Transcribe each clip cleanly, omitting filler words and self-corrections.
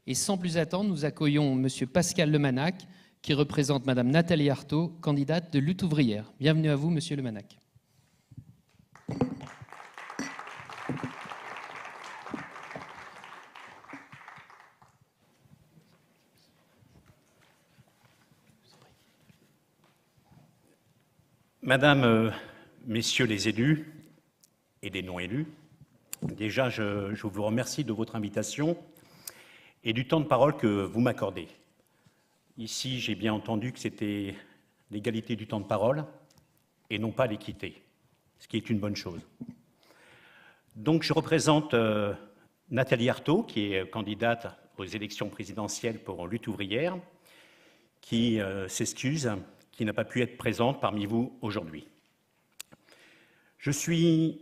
Et sans plus attendre, nous accueillons Monsieur Pascal Lemanac, qui représente Madame Nathalie Arthaud, candidate de Lutte ouvrière. Bienvenue à vous, Monsieur Lemanac. Madame, Messieurs les élus et les non-élus, déjà je vous remercie de votre invitation et du temps de parole que vous m'accordez. Ici, j'ai bien entendu que c'était l'égalité du temps de parole et non pas l'équité, ce qui est une bonne chose. Donc je représente Nathalie Arthaud, qui est candidate aux élections présidentielles pour Lutte ouvrière, qui s'excuse, qui n'a pas pu être présente parmi vous aujourd'hui. Je suis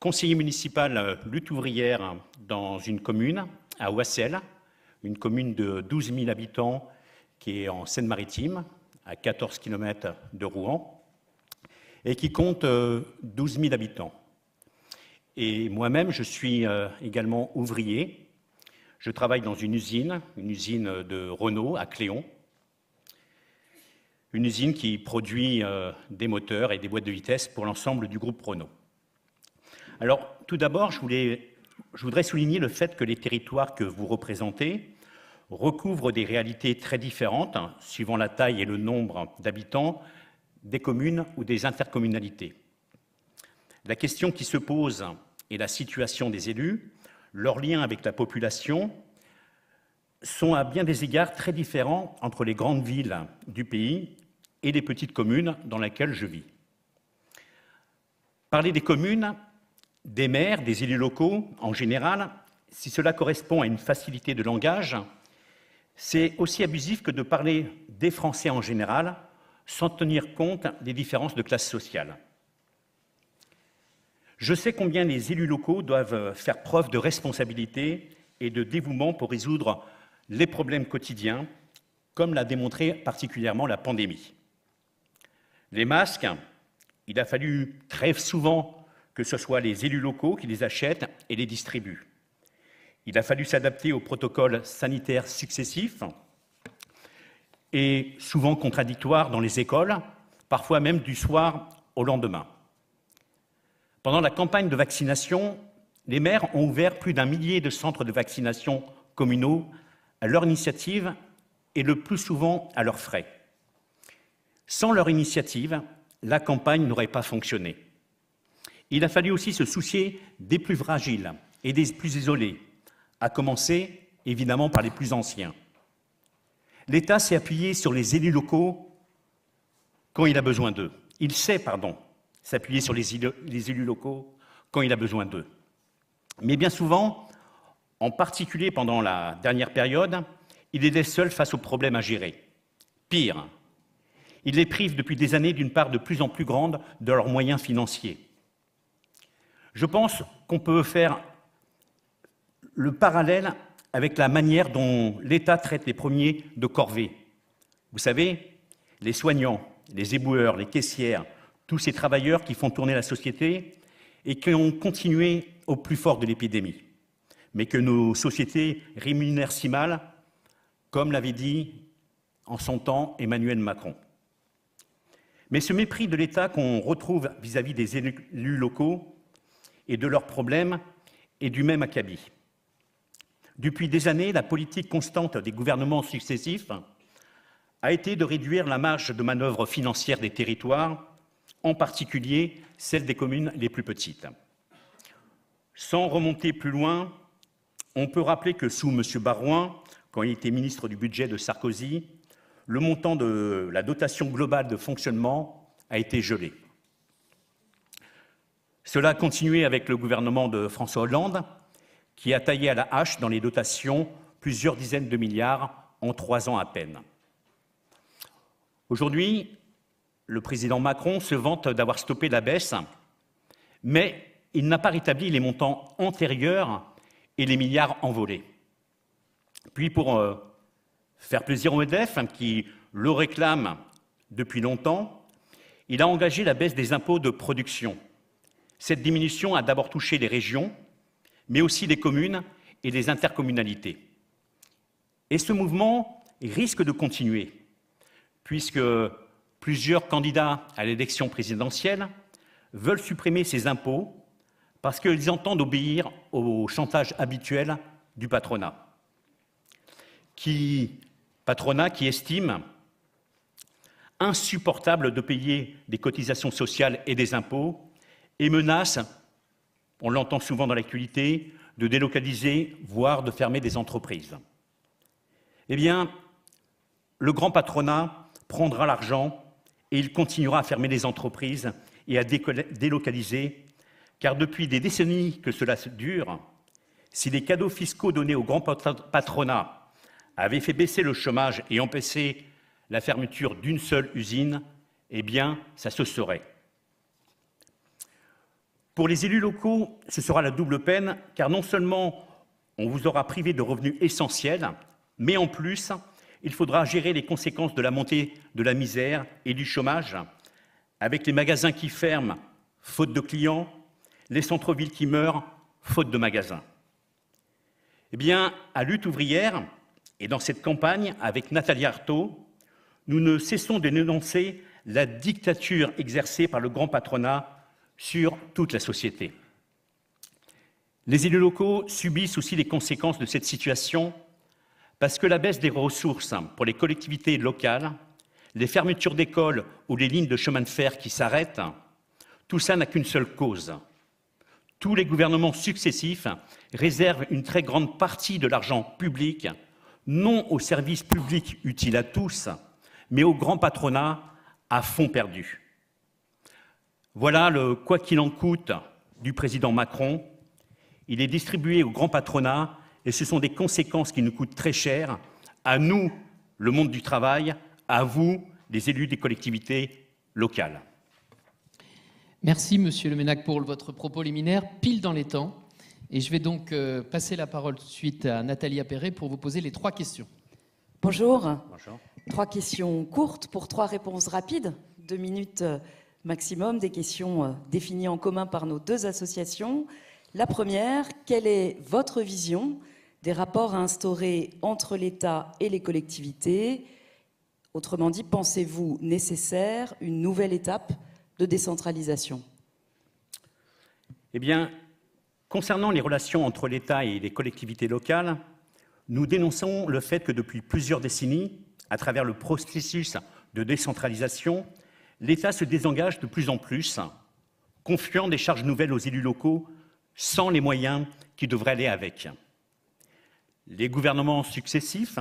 conseiller municipal Lutte ouvrière dans une commune, à Oissel, une commune de 12 000 habitants qui est en Seine-Maritime, à 14 km de Rouen, et qui compte 12 000 habitants. Et moi-même, je suis également ouvrier. Je travaille dans une usine de Renault à Cléon, une usine qui produit des moteurs et des boîtes de vitesse pour l'ensemble du groupe Renault. Alors, tout d'abord, je voudrais souligner le fait que les territoires que vous représentez recouvrent des réalités très différentes, suivant la taille et le nombre d'habitants des communes ou des intercommunalités. La question qui se pose est la situation des élus, leurs liens avec la population sont à bien des égards très différents entre les grandes villes du pays et les petites communes dans lesquelles je vis. Parler des communes, des maires, des élus locaux en général, si cela correspond à une facilité de langage, c'est aussi abusif que de parler des Français en général sans tenir compte des différences de classe sociale. Je sais combien les élus locaux doivent faire preuve de responsabilité et de dévouement pour résoudre les problèmes quotidiens, comme l'a démontré particulièrement la pandémie. Les masques, il a fallu très souvent que ce soit les élus locaux qui les achètent et les distribuent. Il a fallu s'adapter aux protocoles sanitaires successifs et souvent contradictoires dans les écoles, parfois même du soir au lendemain. Pendant la campagne de vaccination, les maires ont ouvert plus d'1 millier de centres de vaccination communaux à leur initiative et le plus souvent à leurs frais. Sans leur initiative, la campagne n'aurait pas fonctionné. Il a fallu aussi se soucier des plus fragiles et des plus isolés, à commencer évidemment par les plus anciens. L'État s'est appuyé sur les élus locaux quand il a besoin d'eux. Il sait, s'appuyer sur les élus locaux quand il a besoin d'eux. Mais bien souvent, en particulier pendant la dernière période, il les laisse seuls face aux problèmes à gérer. Pire, il les prive depuis des années d'une part de plus en plus grande de leurs moyens financiers. Je pense qu'on peut faire le parallèle avec la manière dont l'État traite les premiers de corvée. Vous savez, les soignants, les éboueurs, les caissières, tous ces travailleurs qui font tourner la société et qui ont continué au plus fort de l'épidémie, mais que nos sociétés rémunèrent si mal, comme l'avait dit en son temps Emmanuel Macron. Mais ce mépris de l'État qu'on retrouve vis-à-vis des élus locaux et de leurs problèmes est du même acabit. Depuis des années, la politique constante des gouvernements successifs a été de réduire la marge de manœuvre financière des territoires, en particulier celle des communes les plus petites. Sans remonter plus loin, on peut rappeler que sous M. Baroin, quand il était ministre du budget de Sarkozy, le montant de la dotation globale de fonctionnement a été gelé. Cela a continué avec le gouvernement de François Hollande, qui a taillé à la hache dans les dotations plusieurs dizaines de milliards en 3 ans à peine. Aujourd'hui, le président Macron se vante d'avoir stoppé la baisse, mais il n'a pas rétabli les montants antérieurs et les milliards envolés. Puis pour faire plaisir au MEDEF, qui le réclame depuis longtemps, il a engagé la baisse des impôts de production. Cette diminution a d'abord touché les régions, mais aussi les communes et les intercommunalités. Et ce mouvement risque de continuer, puisque plusieurs candidats à l'élection présidentielle veulent supprimer ces impôts parce qu'ils entendent obéir au chantage habituel du patronat. Patronat qui estime insupportable de payer des cotisations sociales et des impôts et menace, on l'entend souvent dans l'actualité, de délocaliser, voire de fermer des entreprises. Eh bien, le grand patronat prendra l'argent et il continuera à fermer les entreprises et à délocaliser, car depuis des décennies que cela dure, si les cadeaux fiscaux donnés au grand patronat avaient fait baisser le chômage et empêché la fermeture d'une seule usine, eh bien, ça se saurait. Pour les élus locaux, ce sera la double peine, car non seulement on vous aura privé de revenus essentiels, mais en plus, il faudra gérer les conséquences de la montée de la misère et du chômage, avec les magasins qui ferment, faute de clients, les centres-villes qui meurent, faute de magasins. Eh bien, à Lutte ouvrière, et dans cette campagne, avec Nathalie Arthaud, nous ne cessons de dénoncer la dictature exercée par le grand patronat sur toute la société. Les élus locaux subissent aussi les conséquences de cette situation parce que la baisse des ressources pour les collectivités locales, les fermetures d'écoles ou les lignes de chemin de fer qui s'arrêtent, tout ça n'a qu'une seule cause. Tous les gouvernements successifs réservent une très grande partie de l'argent public, non aux services publics utiles à tous, mais au grand patronat à fond perdu. Voilà le « quoi qu'il en coûte » du président Macron. Il est distribué au grand patronat et ce sont des conséquences qui nous coûtent très cher, à nous, le monde du travail, à vous, les élus des collectivités locales. Merci, Monsieur Lemenac, pour votre propos liminaire, pile dans les temps. Et je vais donc passer la parole tout de suite à Nathalie Appéré pour vous poser les 3 questions. Bonjour. Bonjour. 3 questions courtes pour 3 réponses rapides, 2 minutes maximum, des questions définies en commun par nos 2 associations. La première, quelle est votre vision des rapports à instaurer entre l'État et les collectivités? Autrement dit, pensez-vous nécessaire une nouvelle étape de décentralisation? Eh bien, concernant les relations entre l'État et les collectivités locales, nous dénonçons le fait que depuis plusieurs décennies, à travers le processus de décentralisation, l'État se désengage de plus en plus, confiant des charges nouvelles aux élus locaux sans les moyens qui devraient aller avec. Les gouvernements successifs,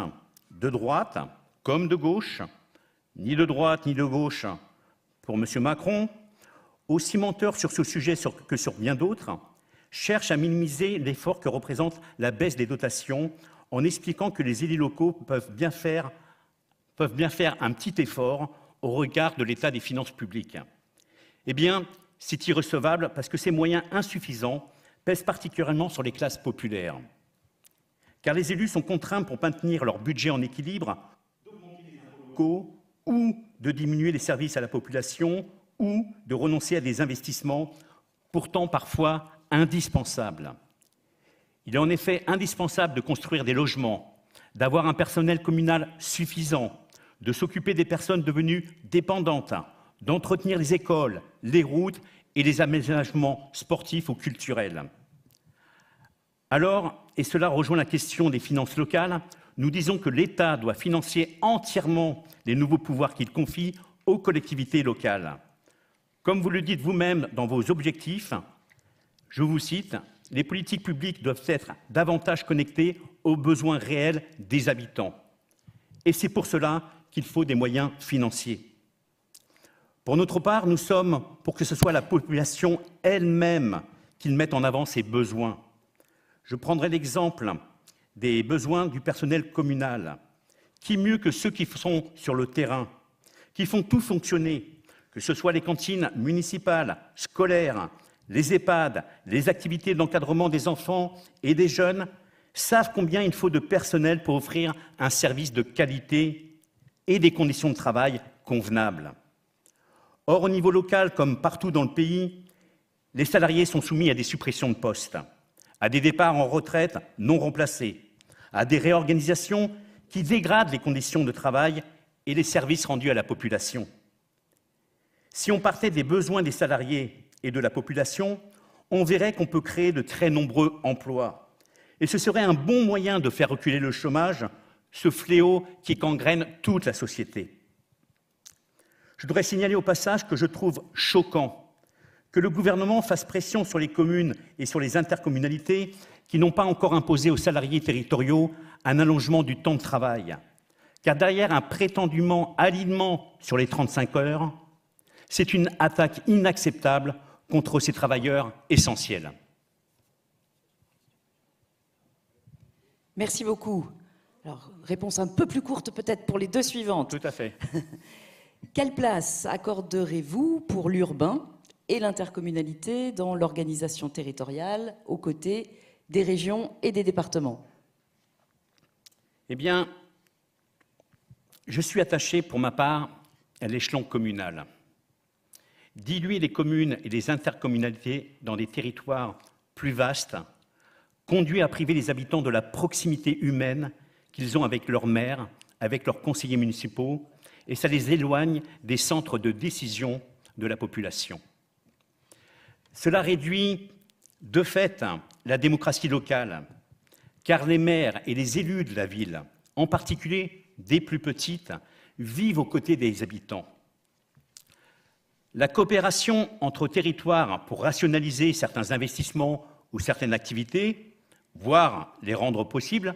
de droite comme de gauche, ni de droite ni de gauche pour M. Macron, aussi menteurs sur ce sujet que sur bien d'autres, cherchent à minimiser l'effort que représente la baisse des dotations en expliquant que les élus locaux peuvent bien faire un petit effort au regard de l'état des finances publiques. Eh bien, c'est irrecevable parce que ces moyens insuffisants pèsent particulièrement sur les classes populaires. Car les élus sont contraints, pour maintenir leur budget en équilibre, d'augmenter les impôts locaux ou de diminuer les services à la population ou de renoncer à des investissements pourtant parfois indispensables. Il est en effet indispensable de construire des logements, d'avoir un personnel communal suffisant, de s'occuper des personnes devenues dépendantes, d'entretenir les écoles, les routes et les aménagements sportifs ou culturels. Alors, et cela rejoint la question des finances locales, nous disons que l'État doit financer entièrement les nouveaux pouvoirs qu'il confie aux collectivités locales. Comme vous le dites vous-même dans vos objectifs, je vous cite, « Les politiques publiques doivent être davantage connectées aux besoins réels des habitants. » Et c'est pour cela qu'il faut des moyens financiers. Pour notre part, nous sommes pour que ce soit la population elle-même qui mette en avant ses besoins. Je prendrai l'exemple des besoins du personnel communal. Qui mieux que ceux qui sont sur le terrain, qui font tout fonctionner, que ce soit les cantines municipales, scolaires, les EHPAD, les activités d'encadrement des enfants et des jeunes, savent combien il faut de personnel pour offrir un service de qualité et des conditions de travail convenables. Or, au niveau local, comme partout dans le pays, les salariés sont soumis à des suppressions de postes, à des départs en retraite non remplacés, à des réorganisations qui dégrade les conditions de travail et les services rendus à la population. Si on partait des besoins des salariés et de la population, on verrait qu'on peut créer de très nombreux emplois. Et ce serait un bon moyen de faire reculer le chômage, ce fléau qui gangrène toute la société. Je voudrais signaler au passage que je trouve choquant que le gouvernement fasse pression sur les communes et sur les intercommunalités qui n'ont pas encore imposé aux salariés territoriaux un allongement du temps de travail. Car derrière un prétendument alignement sur les 35 heures, c'est une attaque inacceptable contre ces travailleurs essentiels. Merci beaucoup. Alors, réponse un peu plus courte peut-être pour les deux suivantes. Tout à fait. Quelle place accorderez-vous pour l'urbain et l'intercommunalité dans l'organisation territoriale aux côtés des régions et des départements? Eh bien, je suis attaché pour ma part à l'échelon communal. Diluer les communes et les intercommunalités dans des territoires plus vastes conduit à priver les habitants de la proximité humaine qu'ils ont avec leurs maires, avec leurs conseillers municipaux, et ça les éloigne des centres de décision de la population. Cela réduit de fait la démocratie locale, car les maires et les élus de la ville, en particulier des plus petites, vivent aux côtés des habitants. La coopération entre territoires pour rationaliser certains investissements ou certaines activités, voire les rendre possibles,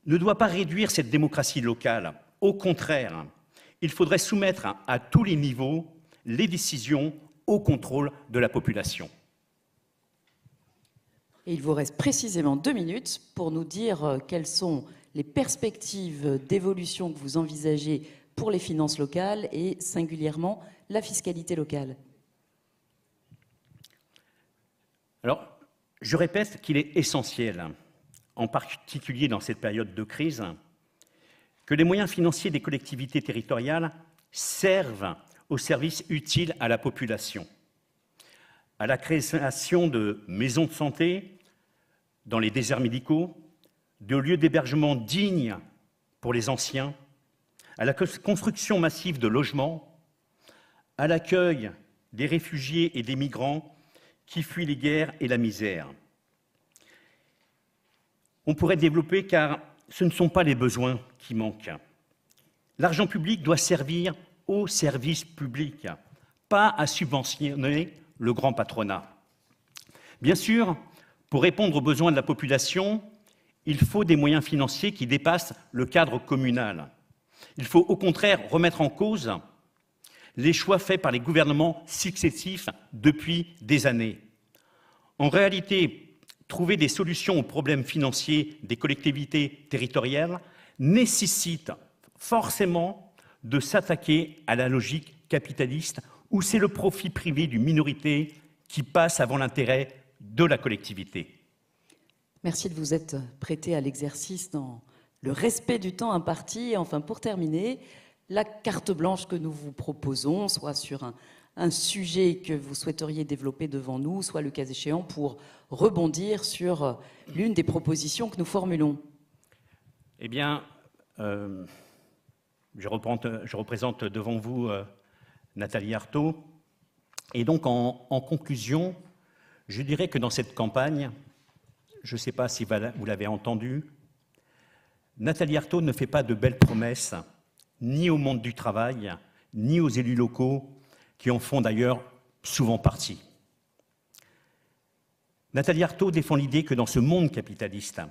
ne doit pas réduire cette démocratie locale. Au contraire, il faudrait soumettre à tous les niveaux les décisions au contrôle de la population. Et il vous reste précisément 2 minutes pour nous dire quelles sont les perspectives d'évolution que vous envisagez pour les finances locales et singulièrement la fiscalité locale. Alors, je répète qu'il est essentiel, en particulier dans cette période de crise, que les moyens financiers des collectivités territoriales servent aux services utiles à la population, à la création de maisons de santé dans les déserts médicaux, de lieux d'hébergement dignes pour les anciens, à la construction massive de logements, à l'accueil des réfugiés et des migrants qui fuient les guerres et la misère. On pourrait développer car ce ne sont pas les besoins qui manquent. L'argent public doit servir au service public, pas à subventionner le grand patronat. Bien sûr, pour répondre aux besoins de la population, il faut des moyens financiers qui dépassent le cadre communal. Il faut au contraire remettre en cause les choix faits par les gouvernements successifs depuis des années. En réalité, trouver des solutions aux problèmes financiers des collectivités territoriales nécessite forcément de s'attaquer à la logique capitaliste où c'est le profit privé d'une minorité qui passe avant l'intérêt de la collectivité. Merci de vous être prêté à l'exercice dans le respect du temps imparti. Enfin, pour terminer, la carte blanche que nous vous proposons, soit sur un sujet que vous souhaiteriez développer devant nous, soit le cas échéant pour rebondir sur l'une des propositions que nous formulons. Eh bien, je représente devant vous Nathalie Arthaud. Et donc, en conclusion, je dirais que dans cette campagne, je ne sais pas si vous l'avez entendu, Nathalie Arthaud ne fait pas de belles promesses, ni au monde du travail, ni aux élus locaux, qui en font d'ailleurs souvent partie. Nathalie Arthaud défend l'idée que dans ce monde capitaliste,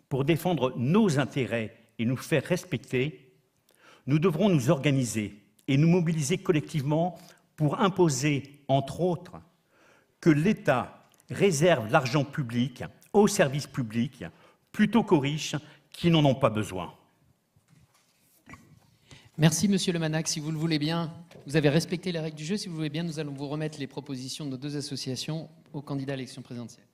pour défendre nos intérêts et nous faire respecter, nous devrons nous organiser et nous mobiliser collectivement pour imposer, entre autres, que l'État réserve l'argent public aux services publics plutôt qu'aux riches qui n'en ont pas besoin. Merci, Monsieur Lemanac. Si vous le voulez bien, vous avez respecté les règles du jeu. Si vous le voulez bien, nous allons vous remettre les propositions de nos deux associations aux candidats à l'élection présidentielle.